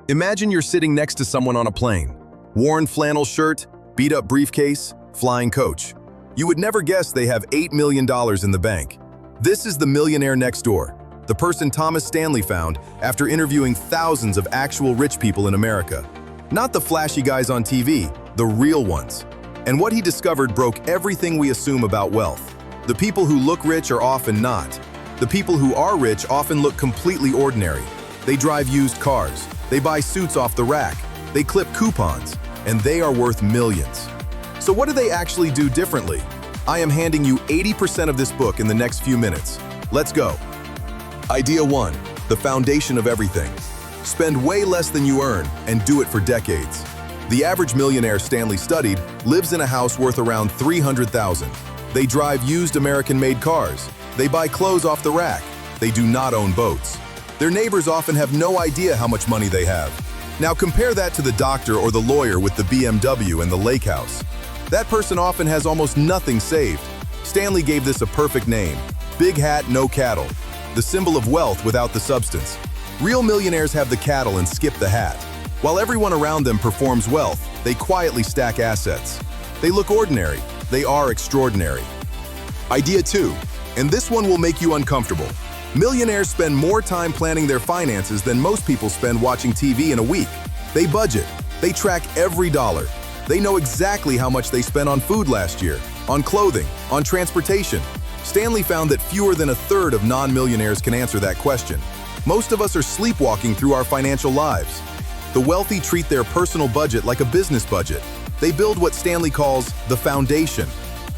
Imagine you're sitting next to someone on a plane. Worn flannel shirt, beat-up briefcase, flying coach. You would never guess they have $8 million in the bank. This is the millionaire next door, the person Thomas Stanley found after interviewing thousands of actual rich people in America. Not the flashy guys on TV, the real ones. And what he discovered broke everything we assume about wealth. The people who look rich are often not. The people who are rich often look completely ordinary. They drive used cars. They buy suits off the rack. They clip coupons. And they are worth millions. So what do they actually do differently? I am handing you 80% of this book in the next few minutes. Let's go. Idea 1. The foundation of everything. Spend way less than you earn and do it for decades. The average millionaire Stanley studied lives in a house worth around $300,000. They drive used American-made cars. They buy clothes off the rack. They do not own boats. Their neighbors often have no idea how much money they have. Now compare that to the doctor or the lawyer with the BMW and the lake house. That person often has almost nothing saved. Stanley gave this a perfect name: big hat, no cattle. The symbol of wealth without the substance. Real millionaires have the cattle and skip the hat. While everyone around them performs wealth, they quietly stack assets. They look ordinary. They are extraordinary. Idea 2, and this one will make you uncomfortable. Millionaires spend more time planning their finances than most people spend watching TV in a week. They budget. They track every dollar. They know exactly how much they spent on food last year, on clothing, on transportation. Stanley found that fewer than a third of non-millionaires can answer that question. Most of us are sleepwalking through our financial lives. The wealthy treat their personal budget like a business budget. They build what Stanley calls the foundation,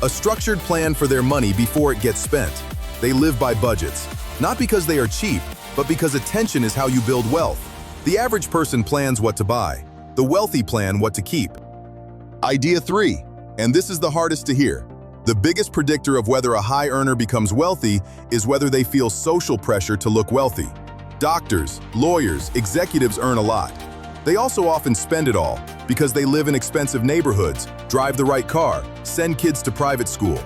a structured plan for their money before it gets spent. They live by budgets. Not because they are cheap, but because attention is how you build wealth. The average person plans what to buy. The wealthy plan what to keep. Idea 3, and this is the hardest to hear. The biggest predictor of whether a high earner becomes wealthy is whether they feel social pressure to look wealthy. Doctors, lawyers, executives earn a lot. They also often spend it all because they live in expensive neighborhoods, drive the right car, send kids to private school.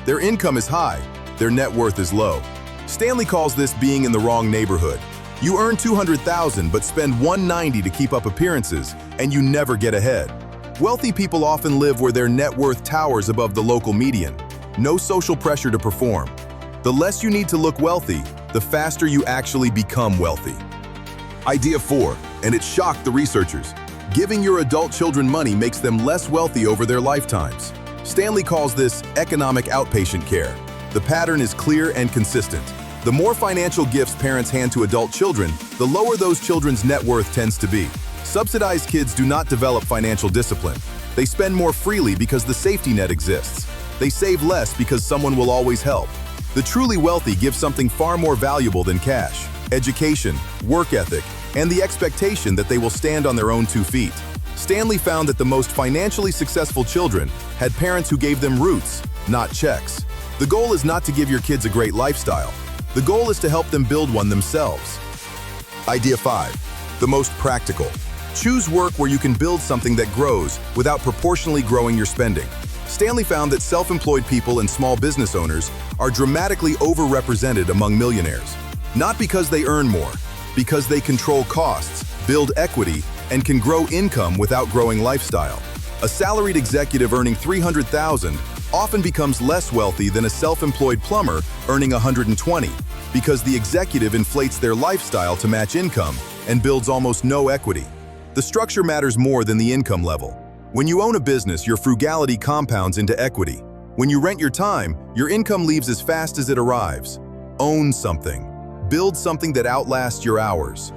Their income is high, their net worth is low. Stanley calls this being in the wrong neighborhood. You earn $200,000 but spend $190 to keep up appearances, and you never get ahead. Wealthy people often live where their net worth towers above the local median. No social pressure to perform. The less you need to look wealthy, the faster you actually become wealthy. Idea 4, and it shocked the researchers. Giving your adult children money makes them less wealthy over their lifetimes. Stanley calls this economic outpatient care. The pattern is clear and consistent. The more financial gifts parents hand to adult children, the lower those children's net worth tends to be. Subsidized kids do not develop financial discipline. They spend more freely because the safety net exists. They save less because someone will always help. The truly wealthy give something far more valuable than cash: education, work ethic, and the expectation that they will stand on their own 2 feet. Stanley found that the most financially successful children had parents who gave them roots, not checks. The goal is not to give your kids a great lifestyle. The goal is to help them build one themselves. Idea 5, the most practical. Choose work where you can build something that grows without proportionally growing your spending. Stanley found that self-employed people and small business owners are dramatically overrepresented among millionaires. Not because they earn more, because they control costs, build equity, and can grow income without growing lifestyle. A salaried executive earning $300,000 often becomes less wealthy than a self-employed plumber earning $120, because the executive inflates their lifestyle to match income and builds almost no equity. The structure matters more than the income level. When you own a business, your frugality compounds into equity. When you rent your time, your income leaves as fast as it arrives. Own something. Build something that outlasts your hours.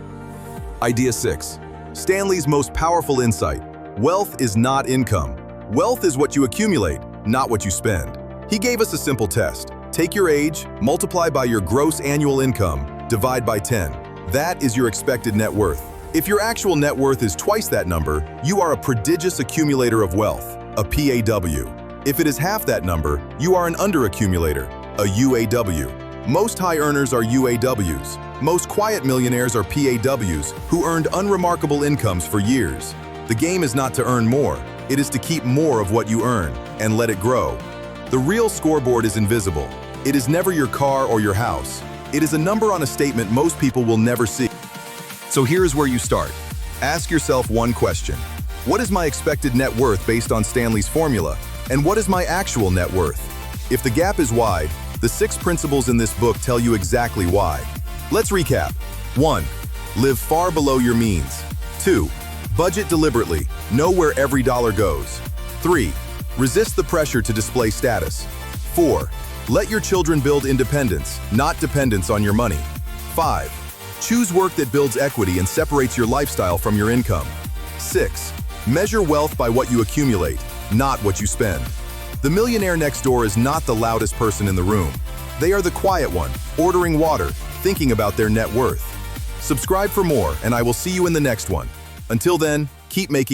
Idea 6. Stanley's most powerful insight. Wealth is not income. Wealth is what you accumulate, not what you spend. He gave us a simple test. Take your age, multiply by your gross annual income, divide by 10. That is your expected net worth. If your actual net worth is twice that number, you are a prodigious accumulator of wealth, a PAW. If it is half that number, you are an underaccumulator, a UAW. Most high earners are UAWs. Most quiet millionaires are PAWs who earned unremarkable incomes for years. The game is not to earn more, it is to keep more of what you earn and let it grow. The real scoreboard is invisible. It is never your car or your house. It is a number on a statement most people will never see. So here is where you start. Ask yourself one question. What is my expected net worth based on Stanley's formula? And what is my actual net worth? If the gap is wide, the 6 principles in this book tell you exactly why. Let's recap. 1. Live far below your means. 2. Budget deliberately. Know where every dollar goes. 3. Resist the pressure to display status. 4. Let your children build independence, not dependence on your money. 5. Choose work that builds equity and separates your lifestyle from your income. 6. Measure wealth by what you accumulate, not what you spend. The millionaire next door is not the loudest person in the room. They are the quiet one, ordering water, thinking about their net worth. Subscribe for more, and I will see you in the next one. Until then, keep making